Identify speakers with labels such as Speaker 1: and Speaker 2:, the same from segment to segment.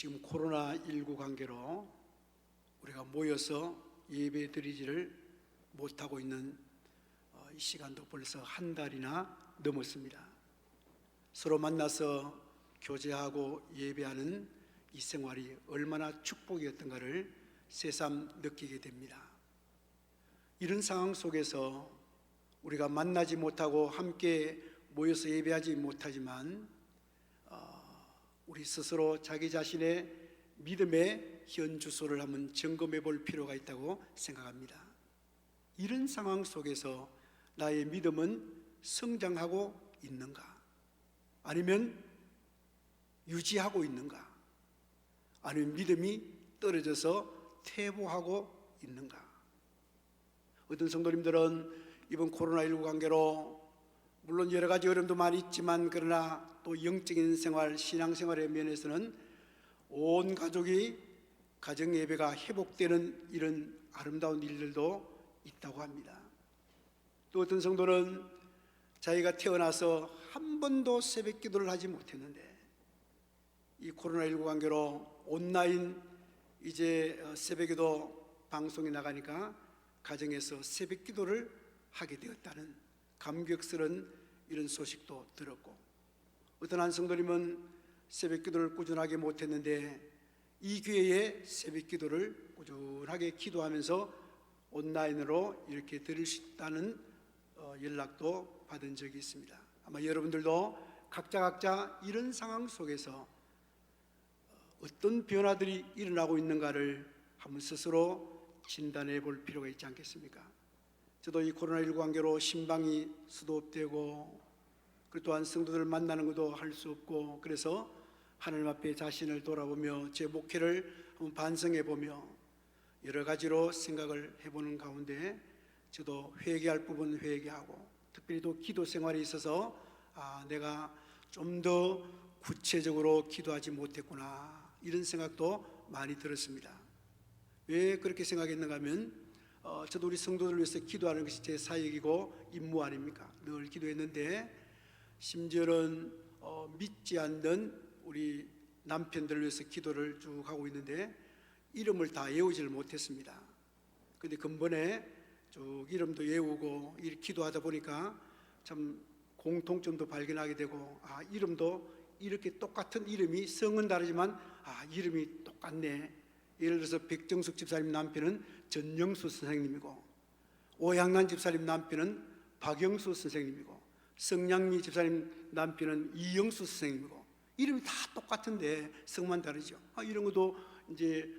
Speaker 1: 지금 코로나19 관계로 우리가 모여서 예배 드리지를 못하고 있는 이 시간도 벌써 한 달이나 넘었습니다. 서로 만나서 교제하고 예배하는 이 생활이 얼마나 축복이었던가를 새삼 느끼게 됩니다. 이런 상황 속에서 우리가 만나지 못하고 함께 모여서 예배하지 못하지만 우리 스스로 자기 자신의 믿음의 현 주소를 한번 점검해 볼 필요가 있다고 생각합니다. 이런 상황 속에서 나의 믿음은 성장하고 있는가? 아니면 유지하고 있는가? 아니면 믿음이 떨어져서 퇴보하고 있는가? 어떤 성도님들은 이번 코로나19 관계로 물론 여러 가지 어려움도 많이 있지만 그러나 또 영적인 생활, 신앙생활의 면에서는 온 가족이 가정 예배가 회복되는 이런 아름다운 일들도 있다고 합니다. 또 어떤 성도는 자기가 태어나서 한 번도 새벽 기도를 하지 못했는데 이 코로나19 관계로 온라인 이제 새벽에도 방송이 나가니까 가정에서 새벽 기도를 하게 되었다는 감격스러운 이런 소식도 들었고, 어떤 한 성도님은 새벽 기도를 꾸준하게 못했는데 이 교회에 새벽 기도를 꾸준하게 기도하면서 온라인으로 이렇게 들을 수 있다는 연락도 받은 적이 있습니다. 아마 여러분들도 각자 이런 상황 속에서 어떤 변화들이 일어나고 있는가를 한번 스스로 진단해 볼 필요가 있지 않겠습니까? 저도 이 코로나19 관계로 신방이 수도업되고 그리고 또한 성도들을 만나는 것도 할 수 없고, 그래서 하나님 앞에 자신을 돌아보며 제 목회를 한번 반성해 보며 여러 가지로 생각을 해보는 가운데 저도 회개할 부분 회개하고, 특별히 또 기도 생활에 있어서 내가 좀 더 구체적으로 기도하지 못했구나 이런 생각도 많이 들었습니다. 왜 그렇게 생각했는가 하면 저도 우리 성도들을 위해서 기도하는 것이 제 사역이고 임무 아닙니까? 늘 기도했는데 심지어는 믿지 않는 우리 남편들을 위해서 기도를 쭉 하고 있는데 이름을 다 외우지를 못했습니다. 그런데 근본에 쭉 이름도 외우고 기도하다 보니까 참 공통점도 발견하게 되고, 이름도 이렇게 똑같은 이름이 성은 다르지만 이름이 똑같네. 예를 들어서 백정숙 집사님 남편은 전영수 선생님이고, 오양란 집사님 남편은 박영수 선생님이고, 성량미 집사님 남편은 이영수 선생님이고, 이름이 다 똑같은데 성만 다르죠. 이런 것도 이제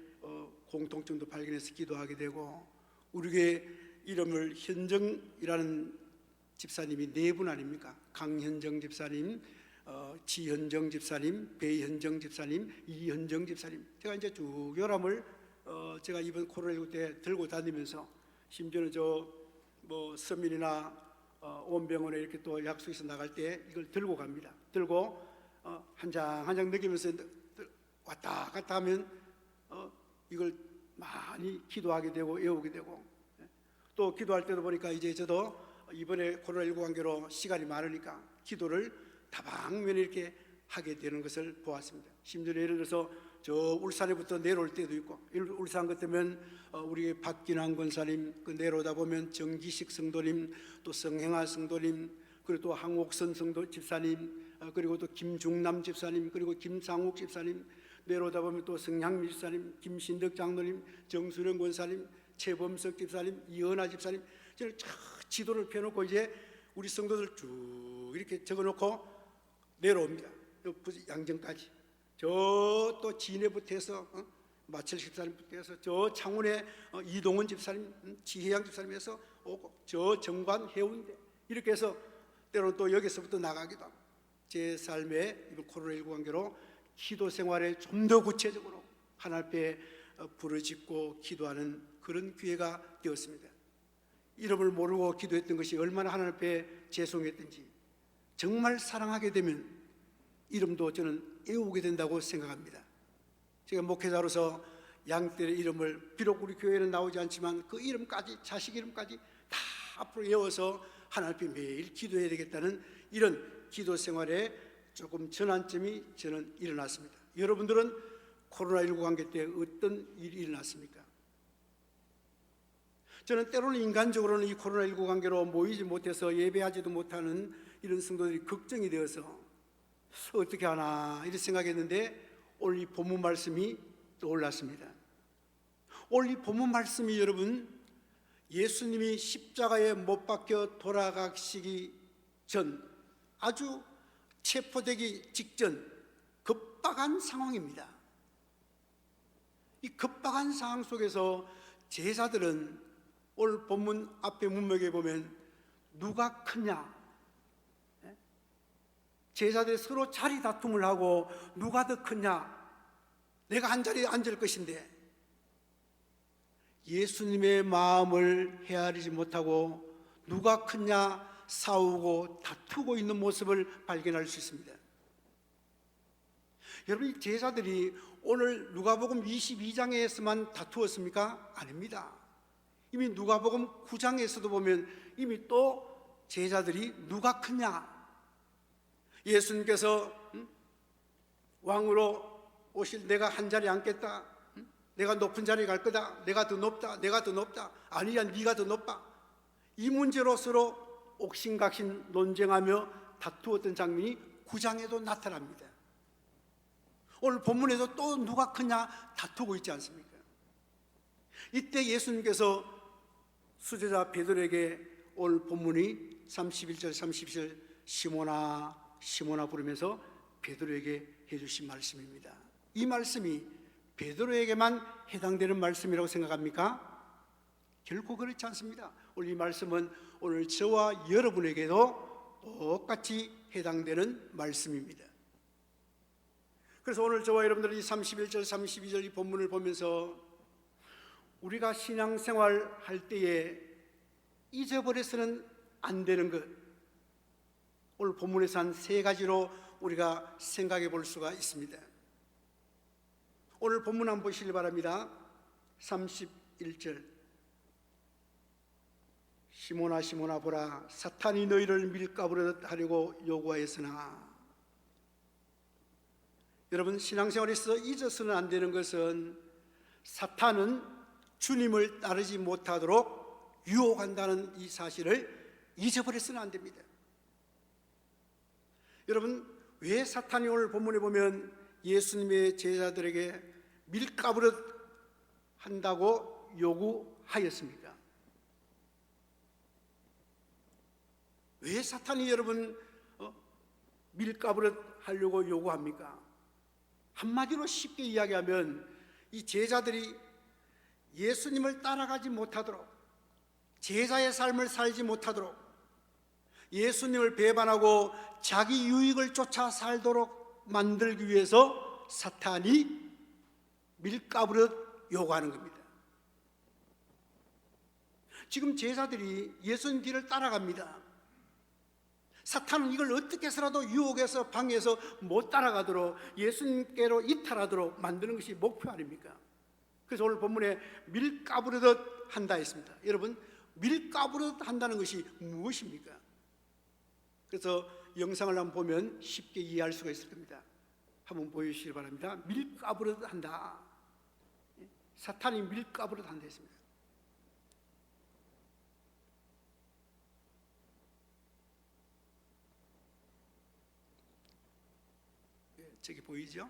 Speaker 1: 공통점도 발견해서 기도하게 되고, 우리 교회 이름을 현정이라는 집사님이 네 분 아닙니까? 강현정 집사님, 지현정 집사님, 배현정 집사님, 이현정 집사님. 제가 이제 쭉 요람을 제가 이번 코로나19 때 들고 다니면서 심지어는 서민이나 온병원에 이렇게 또 약속해서 나갈 때 이걸 들고 갑니다. 들고 한 장 한 장 넘기면서 왔다 갔다 하면 이걸 많이 기도하게 되고 외우게 되고, 또 기도할 때도 보니까 이제 저도 이번에 코로나19 관계로 시간이 많으니까 기도를 다방면에 이렇게 하게 되는 것을 보았습니다. 심지어 예를 들어서 저 울산에부터 내려올 때도 있고, 울산 같으면 우리 박기남 권사님 내려오다 보면 정기식 성도님, 또 성행하 성도님, 그리고 또 항옥선 성도 집사님, 그리고 또 김중남 집사님, 그리고 김상욱 집사님, 내려오다 보면 또 성향미 집사님, 김신덕 장로님, 정수령 권사님, 최범석 집사님, 이은하 집사님, 저를 지도를 펴놓고 이제 우리 성도들 쭉 이렇게 적어놓고 내려옵니다. 양정까지. 저 또 진해부터 해서 마철 집사님부터 해서 저 창원의 이동원 집사님, 지혜양 집사님에서 오고, 저 정관 해운대 이렇게 해서 때로는 또 여기서부터 나가기도 하고, 제 삶의 이번 코로나19 관계로 기도 생활에 좀 더 구체적으로 하나님 앞에 부르짖고 기도하는 그런 기회가 되었습니다. 이름을 모르고 기도했던 것이 얼마나 하나님 앞에 죄송했던지, 정말 사랑하게 되면 이름도 저는 외우게 된다고 생각합니다. 제가 목회자로서 양떼의 이름을 비록 우리 교회는 나오지 않지만 그 이름까지, 자식 이름까지 다 앞으로 외워서 하나님 앞에 매일 기도해야 되겠다는 이런 기도 생활에 조금 전환점이 저는 일어났습니다. 여러분들은 코로나19 관계 때 어떤 일이 일어났습니까? 저는 때로는 인간적으로는 이 코로나19 관계로 모이지 못해서 예배하지도 못하는 이런 성도들이 걱정이 되어서 어떻게 하나 이렇게 생각했는데 오늘 이 본문 말씀이 떠올랐습니다. 오늘 이 본문 말씀이 여러분, 예수님이 십자가에 못 박혀 돌아가시기 전, 아주 체포되기 직전 급박한 상황입니다. 이 급박한 상황 속에서 제자들은 오늘 본문 앞에 문맥에 보면 누가 크냐, 제자들이 서로 자리 다툼을 하고 누가 더 크냐, 내가 한 자리에 앉을 것인데 예수님의 마음을 헤아리지 못하고 누가 크냐 싸우고 다투고 있는 모습을 발견할 수 있습니다. 여러분, 이 제자들이 오늘 누가복음 22장에서만 다투었습니까? 아닙니다. 이미 누가복음 9장에서도 보면 이미 또 제자들이 누가 크냐, 예수님께서 왕으로 오실 내가 한 자리에 앉겠다, 내가 높은 자리에 갈 거다, 내가 더 높다, 내가 더 높다, 아니야 네가 더 높아, 이 문제로 서로 옥신각신 논쟁하며 다투었던 장면이 9장에도 나타납니다. 오늘 본문에도 또 누가 크냐 다투고 있지 않습니까? 이때 예수님께서 수제자 베드로에게 오늘 본문이 31절 32절 시몬아 시몬아 부르면서 베드로에게 해주신 말씀입니다. 이 말씀이 베드로에게만 해당되는 말씀이라고 생각합니까? 결코 그렇지 않습니다. 오늘 이 말씀은 오늘 저와 여러분에게도 똑같이 해당되는 말씀입니다. 그래서 오늘 저와 여러분들이 31절 32절 이 본문을 보면서 우리가 신앙생활 할 때에 잊어버려서는 안 되는 것, 오늘 본문에서 한 세 가지로 우리가 생각해 볼 수가 있습니다. 오늘 본문 한번 보시기 바랍니다. 31절 시몬아 시몬아 보라, 사탄이 너희를 밀가부르듯 하려고 요구하였으나. 여러분, 신앙생활에서 잊어서는 안 되는 것은 사탄은 주님을 따르지 못하도록 유혹한다는 이 사실을 잊어버려서는 안 됩니다. 여러분, 왜 사탄이 오늘 본문에 보면 예수님의 제자들에게 밀가부르듯 한다고 요구하였습니까? 왜 사탄이 여러분 밀가부르듯 하려고 요구합니까? 한마디로 쉽게 이야기하면 이 제자들이 예수님을 따라가지 못하도록, 제자의 삶을 살지 못하도록, 예수님을 배반하고 자기 유익을 쫓아 살도록 만들기 위해서 사탄이 밀가부르듯 요구하는 겁니다. 지금 제자들이 예수님 뒤를 따라갑니다. 사탄은 이걸 어떻게 해서라도 유혹해서 방해해서 못 따라가도록, 예수님께로 이탈하도록 만드는 것이 목표 아닙니까? 그래서 오늘 본문에 밀가부르듯 한다 했습니다. 여러분, 밀가부르듯 한다는 것이 무엇입니까? 그래서 영상을 한번 보면 쉽게 이해할 수가 있을 겁니다. 한번 보여주시기 바랍니다. 밀가부르듯 한다. 사탄이 밀가부르듯 한다 했습니다. 저기 보이죠?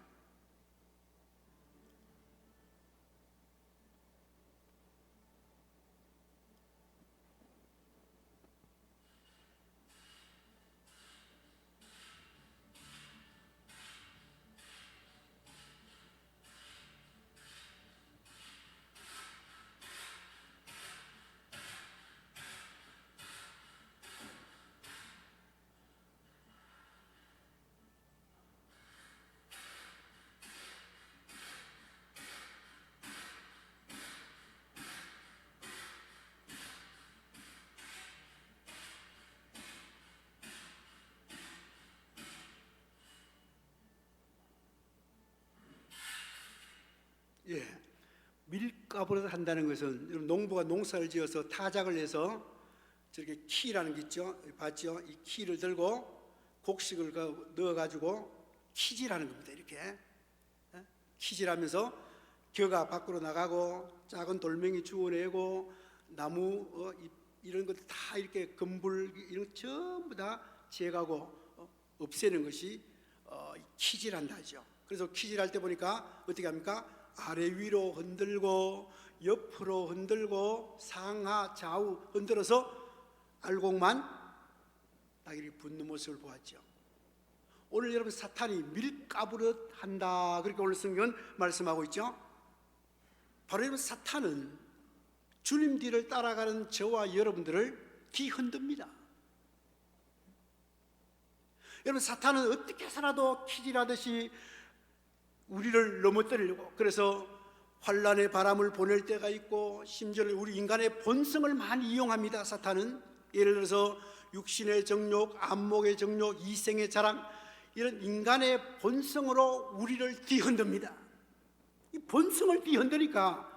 Speaker 1: 예, 밀가부르듯 한다는 것은 농부가 농사를 지어서 타작을 해서 저렇게 키라는 게 있죠. 봤죠? 이 키를 들고 곡식을 넣어가지고 키질하는 겁니다. 이렇게 키질하면서 겨가 밖으로 나가고 작은 돌멩이 주워내고 나무 이런 것들 다 이렇게 금불 이런 거 전부 다 제거하고 없애는 것이 키질한다죠. 그래서 키질할 때 보니까 어떻게 합니까? 아래 위로 흔들고 옆으로 흔들고 상하 좌우 흔들어서 알곡만 딱 이렇게 붙는 모습을 보았죠. 오늘 여러분 사탄이 밀가부릇 한다 그렇게 오늘 성경은 말씀하고 있죠. 바로 여러분 사탄은 주님 뒤를 따라가는 저와 여러분들을 뒤흔듭니다. 여러분 사탄은 어떻게 해서라도 키질하듯이 우리를 넘어뜨리려고, 그래서 환란의 바람을 보낼 때가 있고 심지어 우리 인간의 본성을 많이 이용합니다. 사탄은 예를 들어서 육신의 정욕, 안목의 정욕, 이생의 자랑, 이런 인간의 본성으로 우리를 뒤흔듭니다. 이 본성을 뒤흔드니까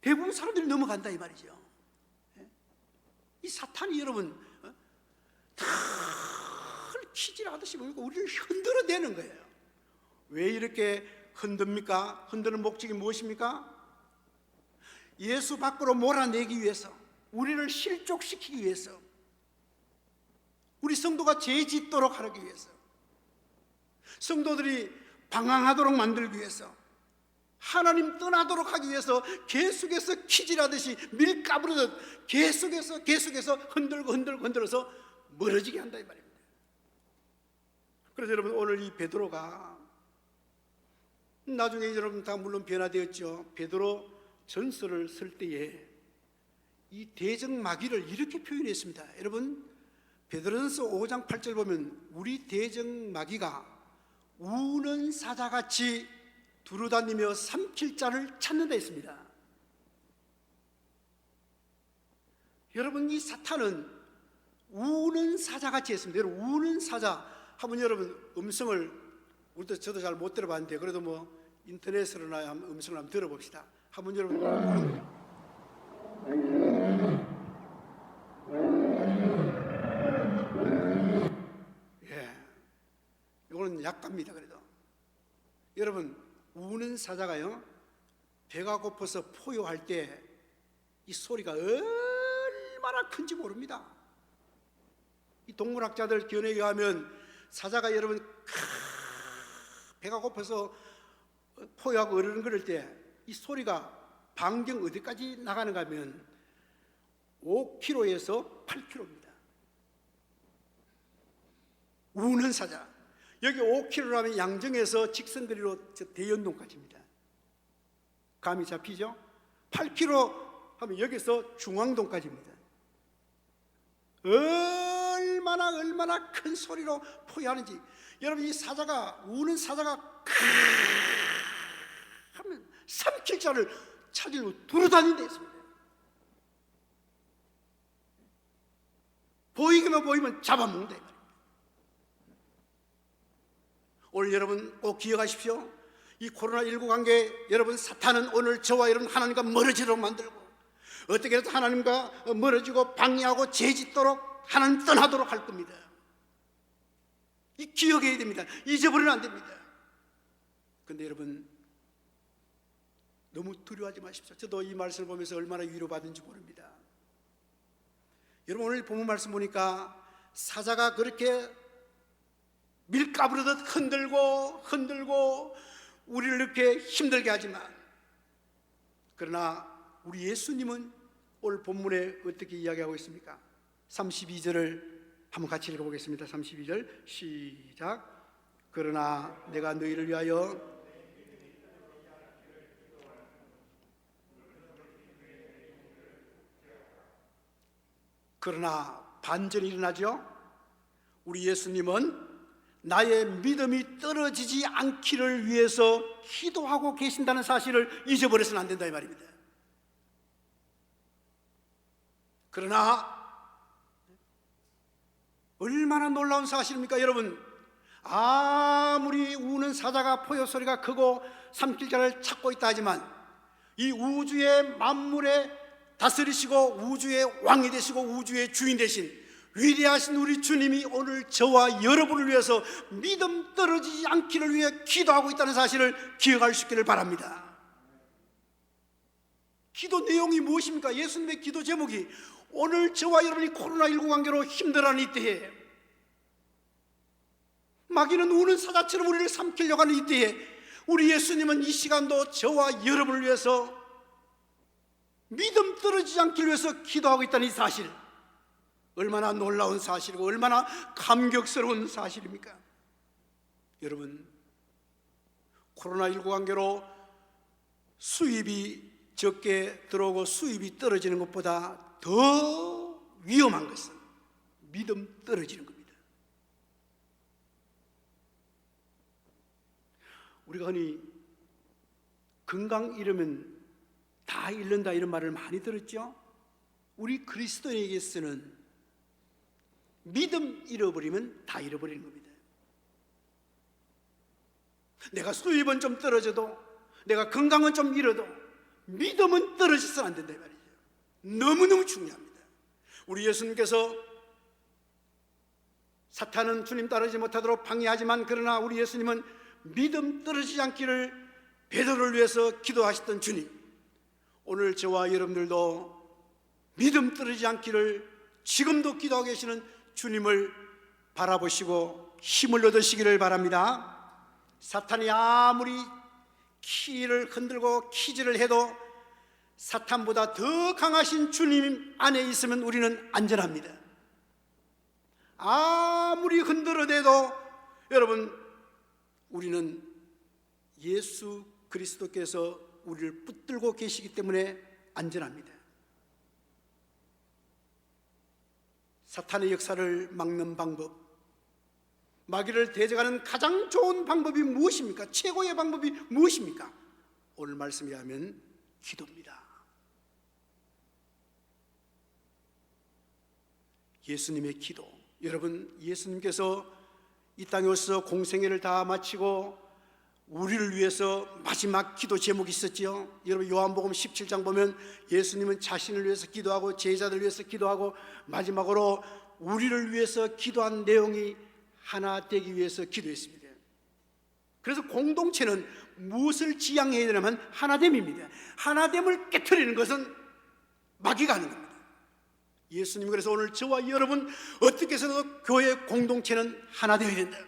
Speaker 1: 대부분 사람들이 넘어간다 이 말이죠. 이 사탄이 여러분 다 키질하듯이 우리를 흔들어대는 거예요. 왜 이렇게 흔듭니까? 흔드는 목적이 무엇입니까? 예수 밖으로 몰아내기 위해서, 우리를 실족시키기 위해서, 우리 성도가 죄 짓도록 하기 위해서, 성도들이 방황하도록 만들기 위해서, 하나님 떠나도록 하기 위해서 계속해서 키질하듯이 밀가부르듯 계속해서 흔들어서 멀어지게 한다 이 말입니다. 그래서 여러분 오늘 이 베드로가 나중에 여러분 다 물론 변화되었죠. 베드로 전설을 쓸 때에 이 대적마귀를 이렇게 표현했습니다. 여러분 베드로전서 5장 8절 보면 우리 대적마귀가 우는 사자같이 두루다니며 삼킬 자를 찾는다 했습니다. 여러분 이 사탄은 우는 사자같이 했습니다. 여러분 우는 사자 하면 여러분 음성을 우리도 저도 잘 못 들어봤는데 그래도 뭐 인터넷으로나 음성을 한번 들어봅시다. 한번 여러분 이거는 약갑니다. 그래도 여러분 우는 사자가요 배가 고파서 포효할 때 이 소리가 얼마나 큰지 모릅니다. 이 동물학자들 견해에 의하면 사자가 여러분 배가 고파서 포효하고 어른거릴 때 이 소리가 반경 어디까지 나가는가 하면 5km에서 8km입니다. 우는 사자. 여기 5km라면 양정에서 직선거리로 대연동까지입니다. 감이 잡히죠? 8km 하면 여기서 중앙동까지입니다. 얼마나 큰 소리로 포효하는지. 여러분 이 사자가 우는 사자가 하면 삼킬 자를 찾으려고 두루다닌다 했습니다. 보이면 잡아먹는다 이 말입니다. 오늘 여러분 꼭 기억하십시오. 이 코로나19 관계 여러분 사탄은 오늘 저와 여러분 하나님과 멀어지도록 만들고 어떻게 해서 하나님과 멀어지고 방해하고 죄짓도록 하나님 떠나도록 할 겁니다. 이 기억해야 됩니다. 잊어버리면 안 됩니다. 그런데 여러분 너무 두려워하지 마십시오. 저도 이 말씀을 보면서 얼마나 위로받은지 모릅니다. 여러분 오늘 본문 말씀 보니까 사자가 그렇게 밀가부르듯 흔들고 우리를 이렇게 힘들게 하지만 그러나 우리 예수님은 오늘 본문에 어떻게 이야기하고 있습니까? 32절을 한번 같이 읽어보겠습니다. 32절 시작. 그러나 내가 너희를 위하여 그러나 반전이 일어나죠. 우리 예수님은 나의 믿음이 떨어지지 않기를 위해서 기도하고 계신다는 사실을 잊어버려서는 안 된다 이 말입니다. 그러나 얼마나 놀라운 사실입니까 여러분. 아무리 우는 사자가 포효 소리가 크고 삼킬 자를 찾고 있다 하지만 이 우주의 만물에 다스리시고 우주의 왕이 되시고 우주의 주인 되신 위대하신 우리 주님이 오늘 저와 여러분을 위해서 믿음 떨어지지 않기를 위해 기도하고 있다는 사실을 기억할 수 있기를 바랍니다. 기도 내용이 무엇입니까? 예수님의 기도 제목이 오늘 저와 여러분이 코로나19 관계로 힘들어하는 이때에, 마귀는 우는 사자처럼 우리를 삼키려고 하는 이때에 우리 예수님은 이 시간도 저와 여러분을 위해서 믿음 떨어지지 않기를 위해서 기도하고 있다는 이 사실, 얼마나 놀라운 사실이고 얼마나 감격스러운 사실입니까? 여러분, 코로나19 관계로 수입이 적게 들어오고 수입이 떨어지는 것보다 더 위험한 것은 믿음 떨어지는 겁니다. 우리가 흔히 건강 잃으면 다 잃는다 이런 말을 많이 들었죠? 우리 그리스도인에게서는 믿음 잃어버리면 다 잃어버리는 겁니다. 내가 수입은 좀 떨어져도, 내가 건강은 좀 잃어도 믿음은 떨어져서는 안 된다 이 말이죠. 너무너무 중요합니다. 우리 예수님께서 사탄은 주님 따르지 못하도록 방해하지만, 그러나 우리 예수님은 믿음 떨어지지 않기를 베드로를 위해서 기도하셨던 주님, 오늘 저와 여러분들도 믿음 떨어지지 않기를 지금도 기도하고 계시는 주님을 바라보시고 힘을 얻으시기를 바랍니다. 사탄이 아무리 키를 흔들고 키질을 해도 사탄보다 더 강하신 주님 안에 있으면 우리는 안전합니다. 아무리 흔들어대도 여러분, 우리는 예수 그리스도께서 우리를 붙들고 계시기 때문에 안전합니다. 사탄의 역사를 막는 방법, 마귀를 대적하는 가장 좋은 방법이 무엇입니까? 최고의 방법이 무엇입니까? 오늘 말씀에 하면 기도입니다. 예수님의 기도. 여러분, 예수님께서 이 땅에 오셔서 공생애를 다 마치고 우리를 위해서 마지막 기도 제목이 있었지요. 여러분, 요한복음 17장 보면 예수님은 자신을 위해서 기도하고 제자들을 위해서 기도하고 마지막으로 우리를 위해서 기도한 내용이 하나 되기 위해서 기도했습니다. 그래서 공동체는 무엇을 지향해야 되냐면 하나됨입니다. 하나됨을 깨트리는 것은 마귀가 하는 겁니다. 예수님, 그래서 오늘 저와 여러분 어떻게 해서도 교회 공동체는 하나 되어야 된다.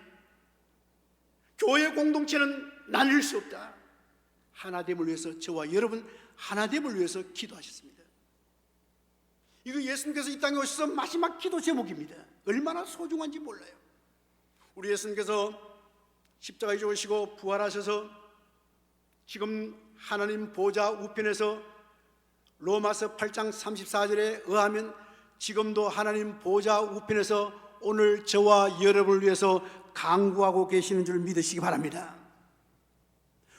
Speaker 1: 교회 공동체는 나뉠 수 없다. 하나됨을 위해서 저와 여러분 하나됨을 위해서 기도하셨습니다. 이거 예수님께서 이 땅에 오셔서 마지막 기도 제목입니다. 얼마나 소중한지 몰라요. 우리 예수님께서 십자가에 죽으시고 부활하셔서 지금 하나님 보좌 우편에서 로마서 8장 34절에 의하면 지금도 하나님 보좌 우편에서 오늘 저와 여러분을 위해서 강구하고 계시는 줄 믿으시기 바랍니다.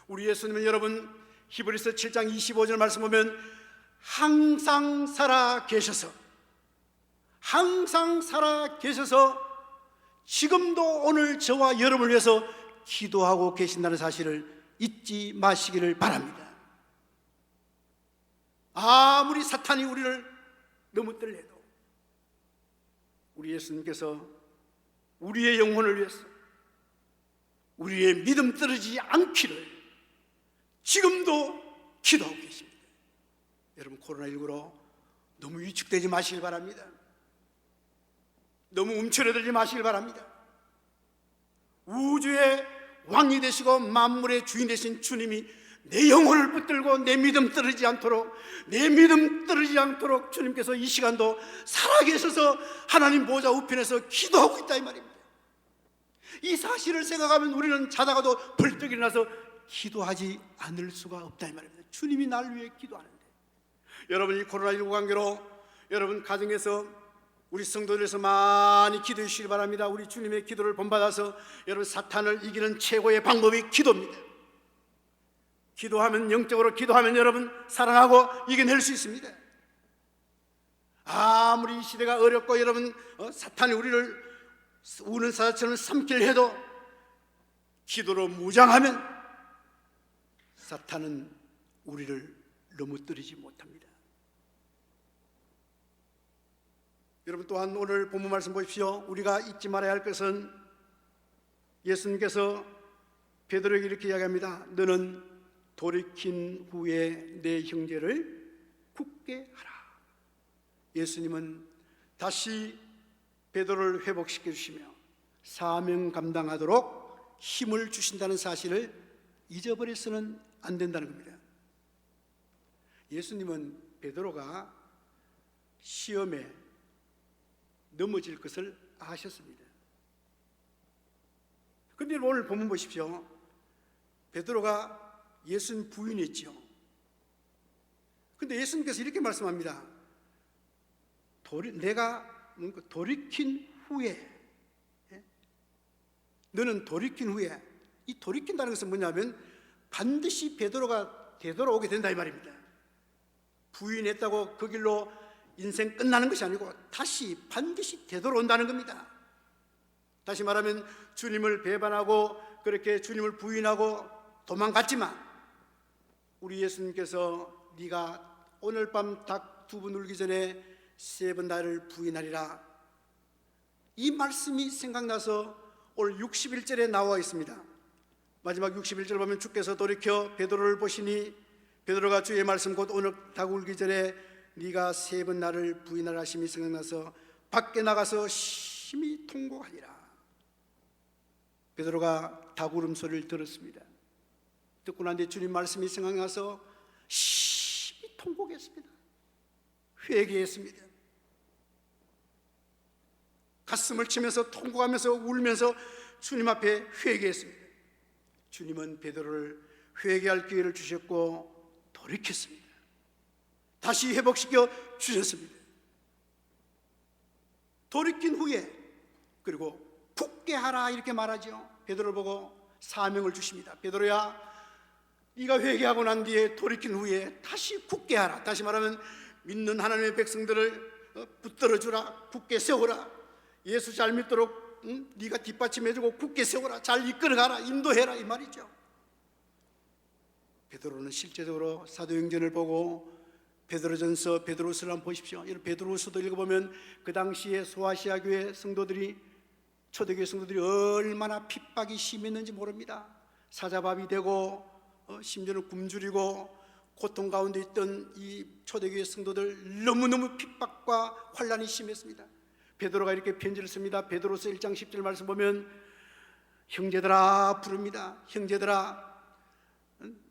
Speaker 1: 우리 예수님은 여러분 히브리서 7장 25절 말씀 보면 항상 살아 계셔서 지금도 오늘 저와 여러분을 위해서 기도하고 계신다는 사실을 잊지 마시기를 바랍니다. 아무리 사탄이 우리를 넘어뜨려 해도 우리 예수님께서 우리의 영혼을 위해서 우리의 믿음 떨어지지 않기를 지금도 기도하고 계십니다. 여러분, 코로나19로 너무 위축되지 마시길 바랍니다. 너무 움츠러들지 마시길 바랍니다. 우주의 왕이 되시고 만물의 주인 되신 주님이 내 영혼을 붙들고 내 믿음 떨어지지 않도록 주님께서 이 시간도 살아계셔서 하나님 보좌 우편에서 기도하고 있다 이 말입니다. 이 사실을 생각하면 우리는 자다가도 벌떡 일어나서 기도하지 않을 수가 없다 이 말입니다. 주님이 나를 위해 기도하는데, 여러분 이 코로나19 관계로 여러분 가정에서 우리 성도들에서 많이 기도해 주시기 바랍니다. 우리 주님의 기도를 본받아서 여러분 사탄을 이기는 최고의 방법이 기도입니다. 기도하면, 영적으로 기도하면 여러분 사랑하고 이겨낼 수 있습니다. 아무리 이 시대가 어렵고 여러분 사탄이 우리를 우는 사자처럼 삼키려 해도 기도로 무장하면 사탄은 우리를 넘어뜨리지 못합니다. 여러분 또한 오늘 본문 말씀 보십시오. 우리가 잊지 말아야 할 것은 예수님께서 베드로에게 이렇게 이야기합니다. 너는 돌이킨 후에 내 형제를 굳게 하라. 예수님은 다시 베드로를 회복시켜 주시며 사명 감당하도록 힘을 주신다는 사실을 잊어버려서는 안 된다는 겁니다. 예수님은 베드로가 시험에 넘어질 것을 아셨습니다. 그런데 오늘 본문 보십시오. 베드로가 예수님 부인했죠. 그런데 예수님께서 이렇게 말씀합니다. 내가 돌이킨 후에, 너는 돌이킨 후에, 이 돌이킨다는 것은 뭐냐면 반드시 베드로가 되돌아오게 된다 이 말입니다. 부인했다고 그 길로 인생 끝나는 것이 아니고 다시 반드시 되돌아온다는 겁니다. 다시 말하면 주님을 배반하고 그렇게 주님을 부인하고 도망갔지만 우리 예수님께서 네가 오늘 밤 닭 두 번 울기 전에 세 번 나를 부인하리라, 이 말씀이 생각나서 오늘 61절에 나와 있습니다. 마지막 61절 보면 주께서 돌이켜 베드로를 보시니 베드로가 주의 말씀 곧 오늘 닭 울기 전에 네가 세 번 나를 부인하라 하심이 생각나서 밖에 나가서 심히 통곡하니라. 베드로가 닭 울음소리를 들었습니다. 듣고 난 뒤에 주님 말씀이 생각나서 심히 통곡했습니다. 회개했습니다. 가슴을 치면서 통곡하면서 울면서 주님 앞에 회개했습니다. 주님은 베드로를 회개할 기회를 주셨고 돌이켰습니다. 다시 회복시켜 주셨습니다. 돌이킨 후에 그리고 굳게 하라 이렇게 말하죠. 베드로를 보고 사명을 주십니다. 베드로야, 네가 회개하고 난 뒤에 돌이킨 후에 다시 굳게 하라. 다시 말하면 믿는 하나님의 백성들을 붙들어 주라, 굳게 세워라. 예수 잘 믿도록 네가 뒷받침해주고 굳게 세워라, 잘 이끌어가라, 인도해라 이 말이죠. 베드로는 실제적으로 사도행전을 보고 베드로전서, 베드로서를 한번 보십시오. 여러분 베드로서도 읽어보면 그 당시에 소아시아 교회 성도들이, 초대교회 성도들이 얼마나 핍박이 심했는지 모릅니다. 사자밥이 되고 심지어는 굶주리고 고통 가운데 있던 이 초대교회 성도들 너무너무 핍박과 환난이 심했습니다. 베드로가 이렇게 편지를 씁니다. 베드로서 1장 10절 말씀 보면 형제들아 부릅니다. 형제들아,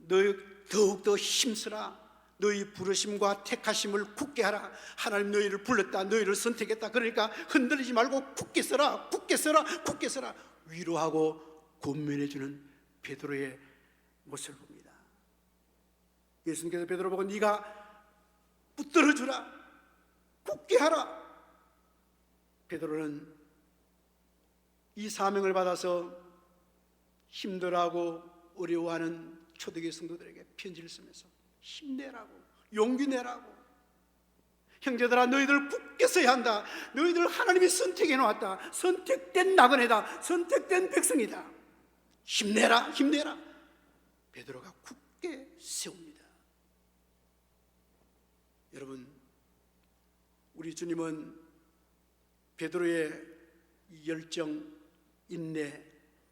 Speaker 1: 너희 더욱더 힘쓰라. 너희 부르심과 택하심을 굳게 하라. 하나님 너희를 불렀다, 너희를 선택했다. 그러니까 흔들리지 말고 굳게 서라, 굳게 서라, 굳게 서라. 위로하고 권면해주는 베드로의 모습을 봅니다. 예수님께서 베드로 보고 네가 붙들어주라, 굳게 하라. 베드로는 이 사명을 받아서 힘들어하고 어려워하는 초대교회 성도들에게 편지를 쓰면서 힘내라고, 용기 내라고, 형제들아 너희들 굳게 서야 한다. 너희들 하나님이 선택해 놓았다. 선택된 나그네다. 선택된 백성이다. 힘내라, 힘내라. 베드로가 굳게 세웁니다. 여러분, 우리 주님은 베드로의 열정, 인내,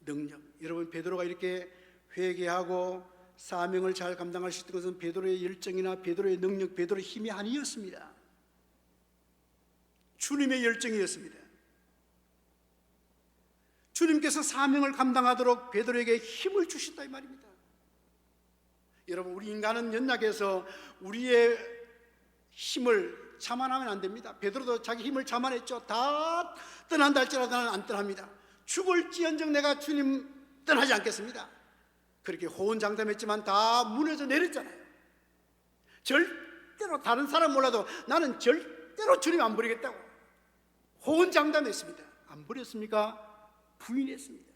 Speaker 1: 능력, 여러분 베드로가 이렇게 회개하고 사명을 잘 감당할 수 있는 것은 베드로의 열정이나 베드로의 능력, 베드로의 힘이 아니었습니다. 주님의 열정이었습니다. 주님께서 사명을 감당하도록 베드로에게 힘을 주신다 이 말입니다. 여러분, 우리 인간은 연약해서 우리의 힘을 자만하면 안 됩니다. 베드로도 자기 힘을 자만했죠. 다 떠난다 할지라도 나는 안 떠납니다. 죽을지언정 내가 주님 떠나지 않겠습니다. 그렇게 호언장담했지만 다 무너져 내렸잖아요. 절대로 다른 사람 몰라도 나는 절대로 주님 안 버리겠다고 호언장담했습니다. 안 버렸습니까? 부인했습니다.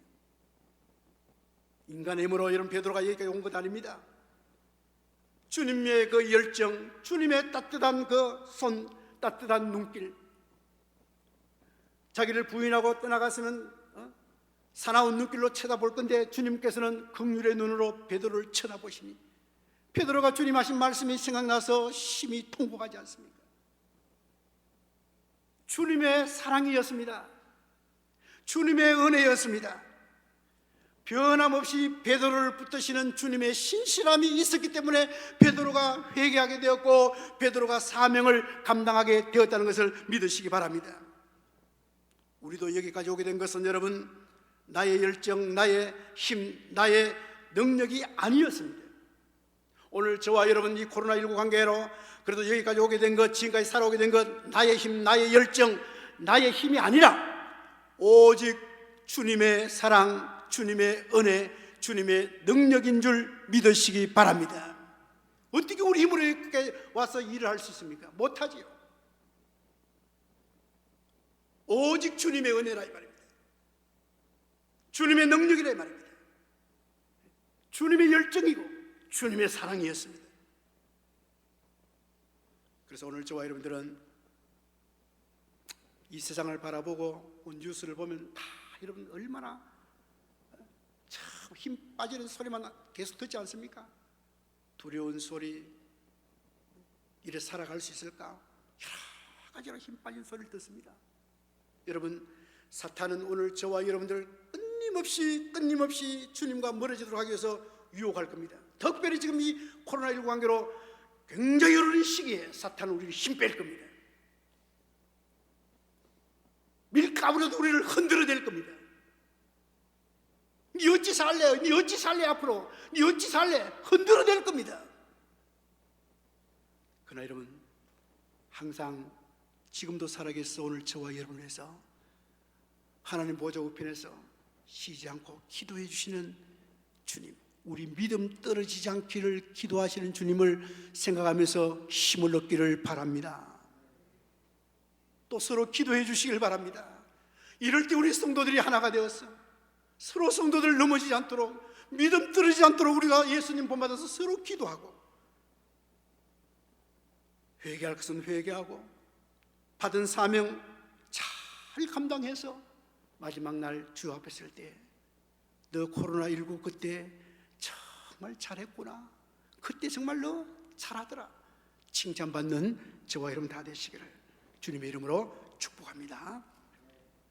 Speaker 1: 인간의 힘으로 여러분 베드로가 여기까지 온 것 아닙니다. 주님의 그 열정, 주님의 따뜻한 그 손, 따뜻한 눈길, 자기를 부인하고 떠나갔으면 사나운 눈길로 쳐다볼 건데 주님께서는 긍휼의 눈으로 베드로를 쳐다보시니 베드로가 주님 하신 말씀이 생각나서 심히 통곡하지 않습니까? 주님의 사랑이었습니다. 주님의 은혜였습니다. 변함없이 베드로를 붙드시는 주님의 신실함이 있었기 때문에 베드로가 회개하게 되었고 베드로가 사명을 감당하게 되었다는 것을 믿으시기 바랍니다. 우리도 여기까지 오게 된 것은 여러분, 나의 열정, 나의 힘, 나의 능력이 아니었습니다. 오늘 저와 여러분 이 코로나19 관계로 그래도 여기까지 오게 된 것, 지금까지 살아오게 된 것, 나의 힘, 나의 열정, 나의 힘이 아니라 오직 주님의 사랑, 주님의 은혜, 주님의 능력인 줄 믿으시기 바랍니다. 어떻게 우리 힘으로 이렇게 와서 일을 할 수 있습니까? 못하지요. 오직 주님의 은혜라 이 말입니다. 주님의 능력이라 이 말입니다. 주님의 열정이고 주님의 사랑이었습니다. 그래서 오늘 저와 여러분들은 이 세상을 바라보고 뉴스를 보면 다 여러분 얼마나 참 힘 빠지는 소리만 계속 듣지 않습니까? 두려운 소리, 이래 살아갈 수 있을까? 여러 가지로 힘 빠진 소리를 듣습니다. 여러분, 사탄은 오늘 저와 여러분들 끊임없이 주님과 멀어지도록 하기 위해서 유혹할 겁니다. 특별히 지금 이 코로나19 관계로 굉장히 어려운 시기에 사탄은 우리를 힘 뺄 겁니다. 밀가루라도 우리를 흔들어댈 겁니다. 니 어찌 살래? 니 어찌 살래? 앞으로 니 어찌 살래? 흔들어댈 겁니다. 그러나 여러분, 항상 지금도 살아계셔서 오늘 저와 여러분을 위해서 하나님 보좌 우편에서 쉬지 않고 기도해 주시는 주님, 우리 믿음 떨어지지 않기를 기도하시는 주님을 생각하면서 힘을 얻기를 바랍니다. 또 서로 기도해 주시길 바랍니다. 이럴 때 우리 성도들이 하나가 되었어 서로 성도들 넘어지지 않도록, 믿음 떨어지지 않도록 우리가 예수님 본받아서 서로 기도하고, 회개할 것은 회개하고, 받은 사명 잘 감당해서 마지막 날 주 앞에 설 때 너 코로나19 그때 정말 잘했구나, 그때 정말 너 잘하더라 칭찬받는 저와 여러분 다 되시기를 주님의 이름으로 축복합니다.